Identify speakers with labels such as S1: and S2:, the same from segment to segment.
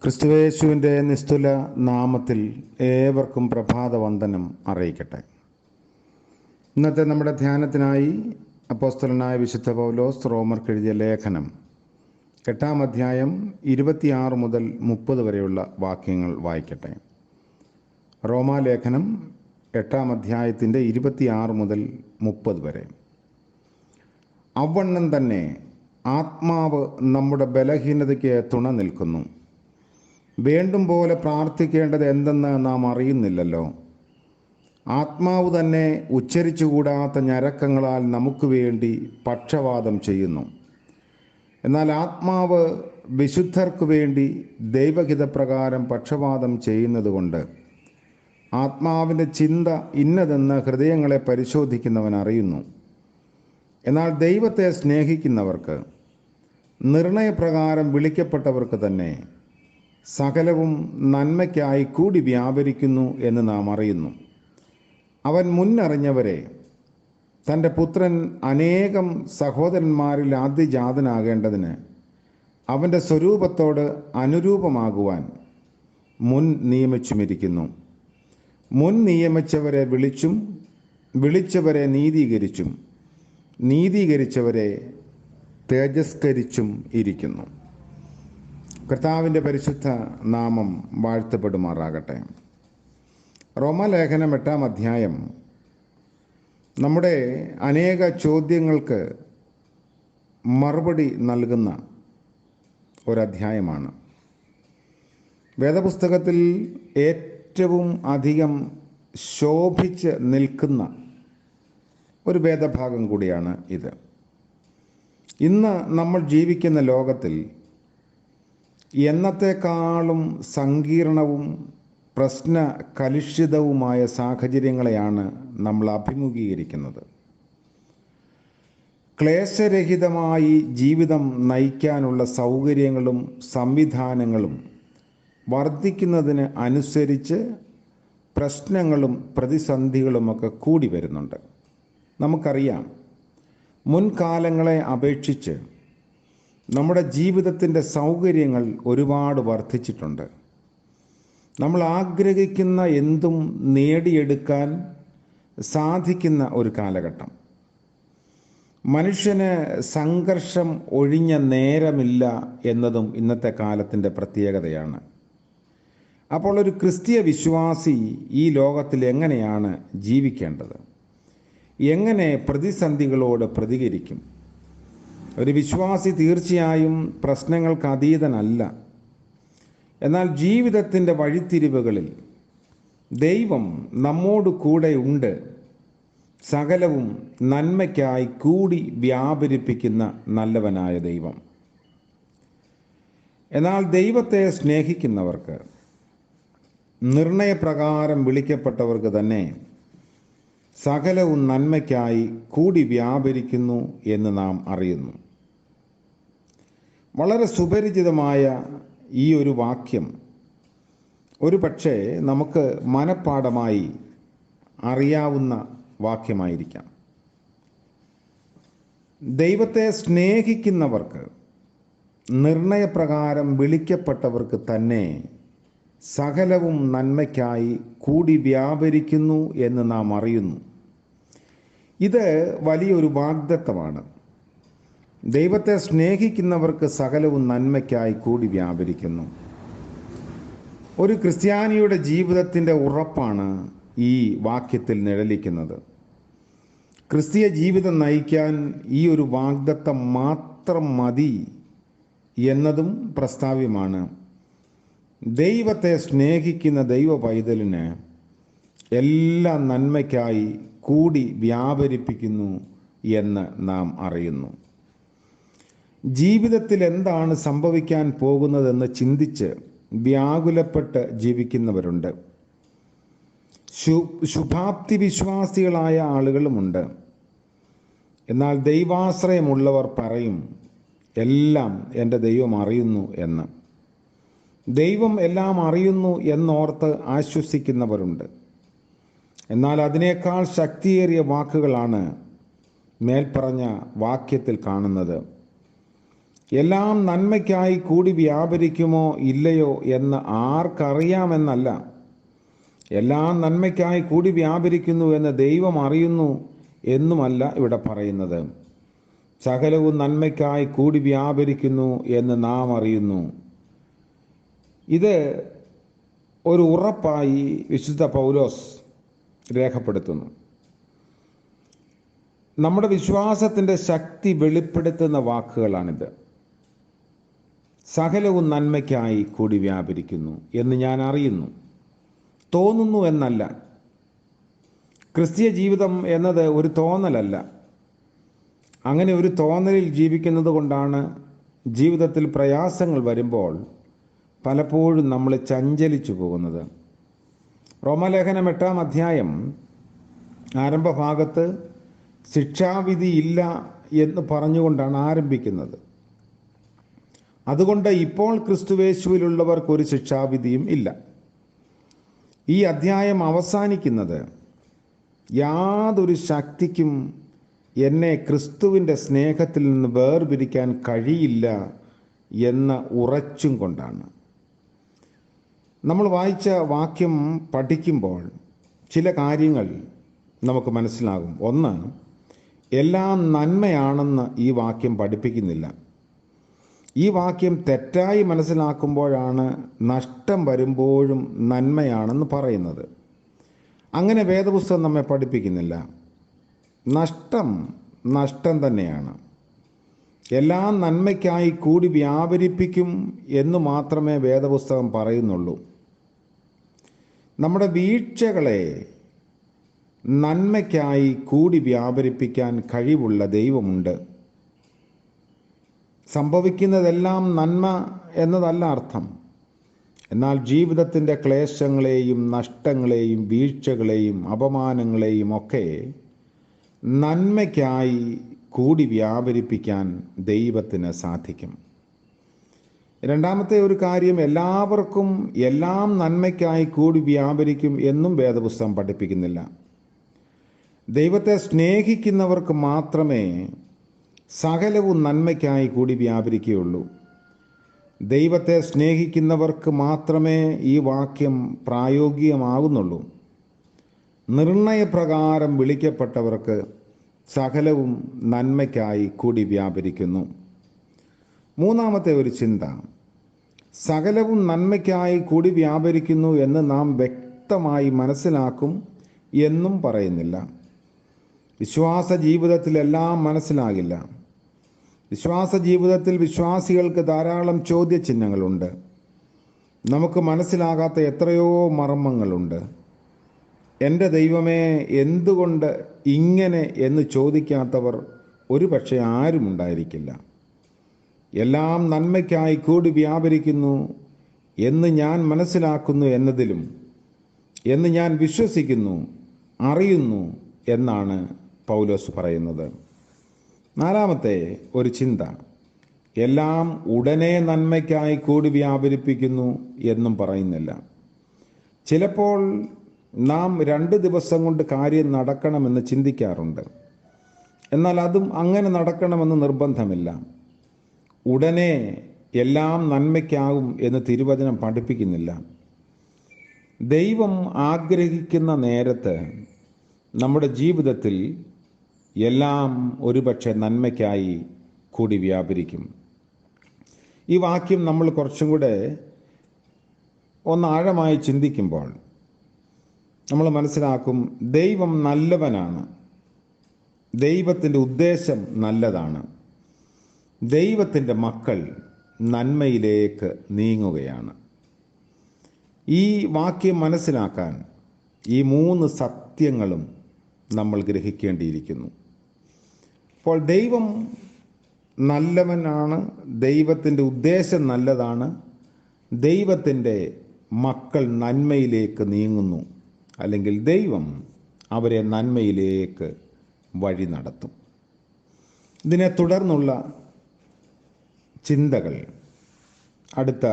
S1: ക്രിസ്തുയേശുവിൻ്റെ നിസ്തുല നാമത്തിൽ ഏവർക്കും പ്രഭാതവന്ദനം അറിയിക്കട്ടെ. ഇന്നത്തെ നമ്മുടെ ധ്യാനത്തിനായി അപ്പോസ്തലനായ വിശുദ്ധ പൗലോസ് റോമർക്ക് എഴുതിയ ലേഖനം 8-ാം അധ്യായം 26 മുതൽ 30 വരെയുള്ള വാക്യങ്ങൾ വായിക്കട്ടെ. റോമാലേഖനം 8-ാം അധ്യായത്തിൻ്റെ 26 മുതൽ 30 വരെ. അവണ്ണം തന്നെ ആത്മാവ് നമ്മുടെ ബലഹീനതയ്ക്ക് തുണ നിൽക്കുന്നു. വേണ്ടും പോലെ പ്രാർത്ഥിക്കേണ്ടത് എന്തെന്ന് നാം അറിയുന്നില്ലല്ലോ. ആത്മാവ് തന്നെ ഉച്ചരിച്ചുകൂടാത്ത ഞരക്കങ്ങളാൽ നമുക്ക് വേണ്ടി പക്ഷവാദം ചെയ്യുന്നു. എന്നാൽ ആത്മാവ് വിശുദ്ധർക്ക് വേണ്ടി ദൈവഹിതപ്രകാരം പക്ഷവാദം ചെയ്യുന്നതുകൊണ്ട് ആത്മാവിൻ്റെ ചിന്ത ഇന്നതെന്ന് ഹൃദയങ്ങളെ പരിശോധിക്കുന്നവൻ അറിയുന്നു. എന്നാൽ ദൈവത്തെ സ്നേഹിക്കുന്നവർക്ക്, നിർണയപ്രകാരം വിളിക്കപ്പെട്ടവർക്ക് തന്നെ സകലവും നന്മയ്ക്കായി കൂടി വ്യാപരിക്കുന്നു എന്ന് നാം അറിയുന്നു. അവൻ മുന്നറിഞ്ഞവരെ തൻ്റെ പുത്രൻ അനേകം സഹോദരന്മാരിൽ ആദ്യജാതനാകേണ്ടതിന് അവൻ്റെ സ്വരൂപത്തോട് അനുരൂപമാകുവാൻ മുൻ നിയമിച്ചുമിരിക്കുന്നു. മുൻ നിയമിച്ചവരെ വിളിച്ചും, വിളിച്ചവരെ നീതീകരിച്ചും, നീതീകരിച്ചവരെ തേജസ്കരിച്ചും ഇരിക്കുന്നു. കർത്താവിൻ്റെ പരിശുദ്ധ നാമം വാഴ്ത്തപ്പെടുമാറാകട്ടെ. റോമാലേഖനം 8-ാം അധ്യായം നമ്മുടെ അനേക ചോദ്യങ്ങൾക്ക് മറുപടി നൽകുന്ന ഒരധ്യായമാണ്. വേദപുസ്തകത്തിൽ ഏറ്റവും അധികം ശോഭിച്ച് നിൽക്കുന്ന ഒരു വേദഭാഗം കൂടിയാണ് ഇത്. ഇന്ന് നമ്മൾ ജീവിക്കുന്ന ലോകത്തിൽ എന്നത്തെക്കാളും സങ്കീർണവും പ്രശ്ന കലുഷിതവുമായ സാഹചര്യങ്ങളെയാണ് നമ്മൾ അഭിമുഖീകരിക്കുന്നത്. ക്ലേശരഹിതമായി ജീവിതം നയിക്കാനുള്ള സൗകര്യങ്ങളും സംവിധാനങ്ങളും വർദ്ധിക്കുന്നതിന് അനുസരിച്ച് പ്രശ്നങ്ങളും പ്രതിസന്ധികളുമൊക്കെ കൂടി വരുന്നുണ്ട്. നമുക്കറിയാം, മുൻകാലങ്ങളെ അപേക്ഷിച്ച് നമ്മുടെ ജീവിതത്തിൻ്റെ സൗകര്യങ്ങൾ ഒരുപാട് വർദ്ധിച്ചിട്ടുണ്ട്. നമ്മൾ ആഗ്രഹിക്കുന്ന എന്തും നേടിയെടുക്കാൻ സാധിക്കുന്ന ഒരു കാലഘട്ടം. മനുഷ്യന് സംഘർഷം ഒഴിഞ്ഞ നേരമില്ല എന്നതും ഇന്നത്തെ കാലത്തിൻ്റെ പ്രത്യേകതയാണ്. അപ്പോൾ ഒരു ക്രിസ്തീയ വിശ്വാസി ഈ ലോകത്തിൽ എങ്ങനെയാണ് ജീവിക്കേണ്ടത്? എങ്ങനെ പ്രതിസന്ധികളോട് പ്രതികരിക്കും? ഒരു വിശ്വാസി തീർച്ചയായും പ്രശ്നങ്ങൾക്ക് അതീതനല്ല. എന്നാൽ ജീവിതത്തിൻ്റെ വഴിത്തിരിവുകളിൽ ദൈവം നമ്മോട് കൂടെ ഉണ്ട്. സകലവും നന്മയ്ക്കായി കൂടി വ്യാപരിപ്പിക്കുന്ന നല്ലവനായ ദൈവം. എന്നാൽ ദൈവത്തെ സ്നേഹിക്കുന്നവർക്ക്, നിർണയപ്രകാരം വിളിക്കപ്പെട്ടവർക്ക് തന്നെ സകലവും നന്മയ്ക്കായി കൂടി വ്യാപരിക്കുന്നു എന്ന് നാം അറിയുന്നു. വളരെ സുപരിചിതമായ ഈ ഒരു വാക്യം ഒരു പക്ഷേ നമുക്ക് മനഃപ്പാഠമായി അറിയാവുന്ന വാക്യമായിരിക്കാം. ദൈവത്തെ സ്നേഹിക്കുന്നവർക്ക്, നിർണയപ്രകാരം വിളിക്കപ്പെട്ടവർക്ക് തന്നെ സകലവും നന്മയ്ക്കായി കൂടി വ്യാപരിക്കുന്നു എന്ന് നാം അറിയുന്നു. ഇത് വലിയൊരു വാഗ്ദത്തമാണ്. ദൈവത്തെ സ്നേഹിക്കുന്നവർക്ക് സകലവും നന്മയ്ക്കായി കൂടി വ്യാപരിക്കുന്നു. ഒരു ക്രിസ്ത്യാനിയുടെ ജീവിതത്തിൻ്റെ ഉറപ്പാണ് ഈ വാക്യത്തിൽ നിഴലിക്കുന്നത്. ക്രിസ്തീയ ജീവിതം നയിക്കാൻ ഈ ഒരു വാഗ്ദത്തം മാത്രം മതി എന്നതും പ്രസ്താവ്യമാണ്. ദൈവത്തെ സ്നേഹിക്കുന്ന ദൈവ പൈതലിന് എല്ലാ നന്മയ്ക്കായി കൂടി വ്യാപരിപ്പിക്കുന്നു എന്ന് നാം അറിയുന്നു. ജീവിതത്തിൽ എന്താണ് സംഭവിക്കാൻ പോകുന്നതെന്ന് ചിന്തിച്ച് വ്യാകുലപ്പെട്ട് ജീവിക്കുന്നവരുണ്ട്. ശുഭാപ്തി വിശ്വാസികളായ ആളുകളുമുണ്ട്. എന്നാൽ ദൈവാശ്രയമുള്ളവർ പറയും, എല്ലാം എൻ്റെ ദൈവം അറിയുന്നു എന്ന്. ദൈവം എല്ലാം അറിയുന്നു എന്നോർത്ത് ആശ്വസിക്കുന്നവരുണ്ട്. എന്നാൽ അതിനേക്കാൾ ശക്തിയേറിയ വാക്കുകളാണ് മേൽപ്പറഞ്ഞ വാക്യത്തിൽ കാണുന്നത്. എല്ലാം നന്മയ്ക്കായി കൂടി വ്യാപരിക്കുമോ ഇല്ലയോ എന്ന് ആർക്കറിയാമെന്നല്ല, എല്ലാം നന്മയ്ക്കായി കൂടി വ്യാപരിക്കുന്നു എന്ന് ദൈവം അറിയുന്നു എന്നുമല്ല ഇവിടെ പറയുന്നത്. സകലവും നന്മയ്ക്കായി കൂടി വ്യാപരിക്കുന്നു എന്ന് നാം അറിയുന്നു. ഇത് ഒരു ഉറപ്പായി വിശുദ്ധ പൗലോസ് രേഖപ്പെടുത്തുന്നു. നമ്മുടെ വിശ്വാസത്തിൻ്റെ ശക്തി വെളിപ്പെടുത്തുന്ന വാക്കുകളാണിത്. സകലവും നന്മയ്ക്കായി കൂടി വ്യാപരിക്കുന്നു എന്ന് ഞാൻ അറിയുന്നു. തോന്നുന്നു എന്നല്ല. ക്രിസ്തീയ ജീവിതം എന്നത് ഒരു തോന്നലല്ല. അങ്ങനെ ഒരു തോന്നലിൽ ജീവിക്കുന്നത് കൊണ്ടാണ് ജീവിതത്തിൽ പ്രയാസങ്ങൾ വരുമ്പോൾ പലപ്പോഴും നമ്മൾ ചഞ്ചലിച്ചു പോകുന്നത്. റോമാലേഖനം 8-ാം അധ്യായം ആരംഭഭാഗത്ത് ശിക്ഷാവിധി ഇല്ല എന്ന് പറഞ്ഞുകൊണ്ടാണ് ആരംഭിക്കുന്നത്. അതുകൊണ്ട് ഇപ്പോൾ ക്രിസ്തുവേശുവിലുള്ളവർക്ക് ഒരു ശിക്ഷാവിധിയും ഇല്ല. ഈ അധ്യായം അവസാനിക്കുന്നത് യാതൊരു ശക്തിക്കും എന്നെ ക്രിസ്തുവിൻ്റെ സ്നേഹത്തിൽ നിന്ന് വേർപിരിക്കാൻ കഴിയില്ല എന്ന ഉറച്ചും കൊണ്ടാണ്. നമ്മൾ വായിച്ച വാക്യം പഠിക്കുമ്പോൾ ചില കാര്യങ്ങൾ നമുക്ക് മനസ്സിലാകും. ഒന്ന്, എല്ലാം നന്മയാണെന്ന് ഈ വാക്യം പഠിപ്പിക്കുന്നില്ല. ഈ വാക്യം തെറ്റായി മനസ്സിലാക്കുമ്പോഴാണ് നഷ്ടം വരുമ്പോഴും നന്മയാണെന്ന് പറയുന്നത്. അങ്ങനെ വേദപുസ്തകം നമ്മെ പഠിപ്പിക്കുന്നില്ല. നഷ്ടം തന്നെയാണ്. എല്ലാം നന്മയ്ക്കായി കൂടി വ്യാപരിപ്പിക്കും എന്ന് മാത്രമേ വേദപുസ്തകം പറയുന്നുള്ളൂ. നമ്മുടെ വീഴ്ചകളെ നന്മയ്ക്കായി കൂടി വ്യാപരിപ്പിക്കാൻ കഴിവുള്ള ദൈവമുണ്ട്. സംഭവിക്കുന്നതെല്ലാം നന്മ എന്നതല്ല അർത്ഥം. എന്നാൽ ജീവിതത്തിൻ്റെ ക്ലേശങ്ങളെയും നഷ്ടങ്ങളെയും വീഴ്ചകളെയും അപമാനങ്ങളെയും ഒക്കെ നന്മയ്ക്കായി കൂടി വ്യാപരിപ്പിക്കാൻ ദൈവത്തിന് സാധിക്കും. രണ്ടാമത്തെ ഒരു കാര്യം, എല്ലാവർക്കും എല്ലാം നന്മയ്ക്കായി കൂടി വ്യാപരിക്കും എന്നും വേദപുസ്തകം പഠിപ്പിക്കുന്നില്ല. ദൈവത്തെ സ്നേഹിക്കുന്നവർക്ക് മാത്രമേ സകലവും നന്മയ്ക്കായി കൂടി വ്യാപരിക്കുകയുള്ളൂ. ദൈവത്തെ സ്നേഹിക്കുന്നവർക്ക് മാത്രമേ ഈ വാക്യം പ്രായോഗികമാകുന്നുള്ളൂ. നിർണയപ്രകാരം വിളിക്കപ്പെട്ടവർക്ക് സകലവും നന്മയ്ക്കായി കൂടി വ്യാപരിക്കുന്നു. മൂന്നാമത്തെ ഒരു ചിന്ത, സകലവും നന്മയ്ക്കായി കൂടി വ്യാപരിക്കുന്നു എന്ന് നാം വ്യക്തമായി മനസ്സിലാക്കും എന്നും പറയുന്നില്ല. വിശ്വാസ ജീവിതത്തിലെല്ലാം മനസ്സിലാകില്ല. വിശ്വാസ ജീവിതത്തിൽ വിശ്വാസികൾക്ക് ധാരാളം ചോദ്യചിഹ്നങ്ങളുണ്ട്. നമുക്ക് മനസ്സിലാകാത്ത എത്രയോ മർമ്മങ്ങളുണ്ട്. എൻ്റെ ദൈവമേ, എന്തുകൊണ്ട് ഇങ്ങനെ എന്ന് ചോദിക്കാത്തവർ ഒരുപക്ഷെ ആരും ഉണ്ടായിരിക്കില്ല. എല്ലാം നന്മയ്ക്കായി കൂടി വ്യാപരിക്കുന്നു എന്ന് ഞാൻ മനസ്സിലാക്കുന്നു എന്നതിലും എന്ന് ഞാൻ വിശ്വസിക്കുന്നു, അറിയുന്നു എന്നാണ് പൗലോസ് പറയുന്നത്. നാലാമത്തെ ഒരു ചിന്ത, എല്ലാം ഉടനെ നന്മയ്ക്കായി കൂടി വ്യാപരിപ്പിക്കുന്നു എന്നും പറയുന്നില്ല. ചിലപ്പോൾ നാം 2 ദിവസം കൊണ്ട് കാര്യം നടക്കണമെന്ന് ചിന്തിക്കാറുണ്ട്. എന്നാൽ അതും അങ്ങനെ നടക്കണമെന്ന് നിർബന്ധമില്ല. ഉടനെ എല്ലാം നന്മയ്ക്കാകും എന്ന് തിരുവചനം പഠിപ്പിക്കുന്നില്ല. ദൈവം ആഗ്രഹിക്കുന്ന നേരത്ത് നമ്മുടെ ജീവിതത്തിൽ എല്ലാം ഒരുപക്ഷെ നന്മയ്ക്കായി കൂടി വ്യാപരിക്കും. ഈ വാക്യം നമ്മൾ കുറച്ചും കൂടെ ഒന്ന് ആഴമായി ചിന്തിക്കുമ്പോൾ നമ്മൾ മനസ്സിലാക്കും, ദൈവം നല്ലവനാണ്. ദൈവത്തിൻ്റെ ഉദ്ദേശം നല്ലതാണ്. ദൈവത്തിൻ്റെ മക്കൾ നന്മയിലേക്ക് നീങ്ങുകയാണ്. ഈ വാക്യം മനസ്സിലാക്കാൻ ഈ 3 സത്യങ്ങളും നമ്മൾ ഗ്രഹിക്കേണ്ടിയിരിക്കുന്നു. അപ്പോൾ ദൈവം നല്ലവനാണ്, ദൈവത്തിൻ്റെ ഉദ്ദേശം നല്ലതാണ്, ദൈവത്തിൻ്റെ മക്കൾ നന്മയിലേക്ക് നീങ്ങുന്നു, അല്ലെങ്കിൽ ദൈവം അവരെ നന്മയിലേക്ക് വഴി നടത്തും. ഇതിനെ തുടർന്നുള്ള ചിന്തകൾ അടുത്ത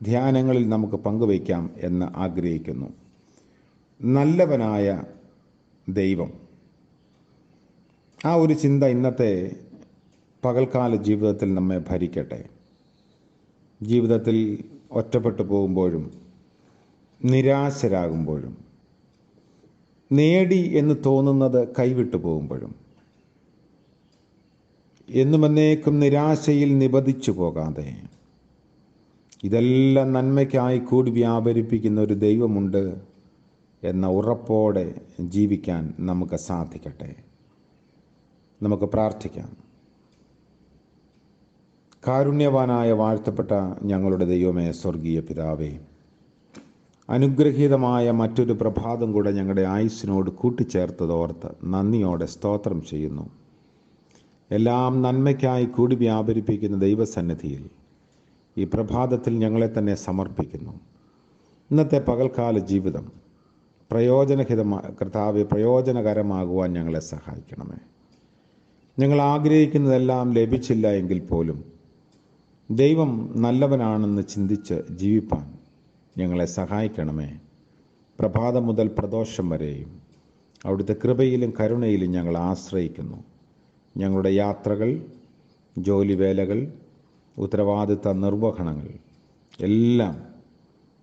S1: ധ്യാനങ്ങളിൽ നമുക്ക് പങ്കുവയ്ക്കാം എന്ന് ആഗ്രഹിക്കുന്നു. നല്ലവനായ ദൈവം, ആ ഒരു ചിന്ത ഇന്നത്തെ പകൽക്കാല ജീവിതത്തിൽ നമ്മെ ഭരിക്കട്ടെ. ജീവിതത്തിൽ ഒറ്റപ്പെട്ടു പോകുമ്പോഴും നിരാശരാകുമ്പോഴും നേടി എന്ന് തോന്നുന്നത് കൈവിട്ടു പോകുമ്പോഴും എന്നും എന്നേക്കും നിരാശയിൽ നിബദിച്ചു പോകാതെ ഇതെല്ലാം നന്മയ്ക്കായി കൂടി വ്യാപരിപ്പിക്കുന്ന ഒരു ദൈവമുണ്ട് എന്ന ഉറപ്പോടെ ജീവിക്കാൻ നമുക്ക് സാധിക്കട്ടെ. നമുക്ക് പ്രാർത്ഥിക്കാം. കാരുണ്യവാനായ വാഴ്ത്തപ്പെട്ട ഞങ്ങളുടെ ദൈവമേ, സ്വർഗീയ പിതാവേ, അനുഗ്രഹീതമായ മറ്റൊരു പ്രഭാതം കൂടെ ഞങ്ങളുടെ ആയുസ്സിനോട് കൂട്ടിച്ചേർത്തതോർത്ത് നന്ദിയോടെ സ്തോത്രം ചെയ്യുന്നു. എല്ലാം നന്മയ്ക്കായി കൂടി വ്യാപരിപ്പിക്കുന്ന ദൈവസന്നിധിയിൽ ഈ പ്രഭാതത്തിൽ ഞങ്ങളെ തന്നെ സമർപ്പിക്കുന്നു. ഇന്നത്തെ പകൽക്കാല ജീവിതം പ്രയോജനകരമാകുവാൻ ഞങ്ങളെ സഹായിക്കണമേ. ഞങ്ങൾ ആഗ്രഹിക്കുന്നതെല്ലാം ലഭിച്ചില്ല എങ്കിൽ പോലും ദൈവം നല്ലവനാണെന്ന് ചിന്തിച്ച് ജീവിപ്പാൻ ഞങ്ങളെ സഹായിക്കണമേ. പ്രഭാതം മുതൽ പ്രദോഷം വരെയും അവിടുത്തെ കൃപയിലും കരുണയിലും ഞങ്ങൾ ആശ്രയിക്കുന്നു. ഞങ്ങളുടെ യാത്രകൾ, ജോലിവേലകൾ, ഉത്തരവാദിത്ത നിർവഹണങ്ങൾ എല്ലാം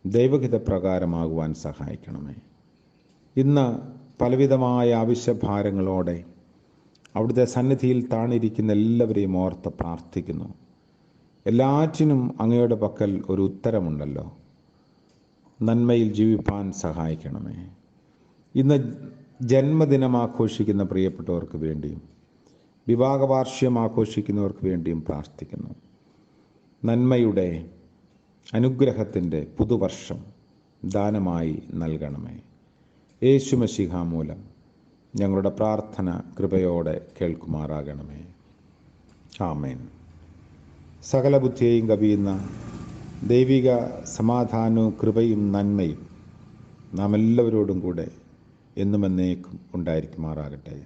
S1: ദൈവഹിതപ്രകാരമാകുവാൻ സഹായിക്കണമേ. ഇന്ന് പലവിധമായ ആവശ്യഭാരങ്ങളോടെ അവിടുത്തെ സന്നിധിയിൽ താണിരിക്കുന്ന എല്ലാവരെയും ഓർത്ത് പ്രാർത്ഥിക്കുന്നു. എല്ലാറ്റിനും അങ്ങയുടെ പക്കൽ ഒരു ഉത്തരമുണ്ടല്ലോ. നന്മയിൽ ജീവിപ്പാൻ സഹായിക്കണമേ. ഇന്ന് ജന്മദിനം ആഘോഷിക്കുന്ന പ്രിയപ്പെട്ടവർക്ക് വേണ്ടിയും വിവാഹവാർഷികം ആഘോഷിക്കുന്നവർക്ക് വേണ്ടിയും പ്രാർത്ഥിക്കുന്നു. നന്മയുടെ അനുഗ്രഹത്തിൻ്റെ പുതുവർഷം ദാനമായി നൽകണമേ. യേശു മശീഹ മൂലം ഞങ്ങളുടെ പ്രാർത്ഥന കൃപയോടെ കേൾക്കുമാറാകണമേ. ആമേൻ. സകല ബുദ്ധിയെയും കവിയുന്ന ദൈവിക സമാധാനവും കൃപയും നന്മയും നാം എല്ലാവരോടും കൂടെ എന്നും എന്നേക്കും ഉണ്ടായിരിക്കുമാറാകട്ടെ.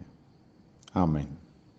S1: ആമേൻ.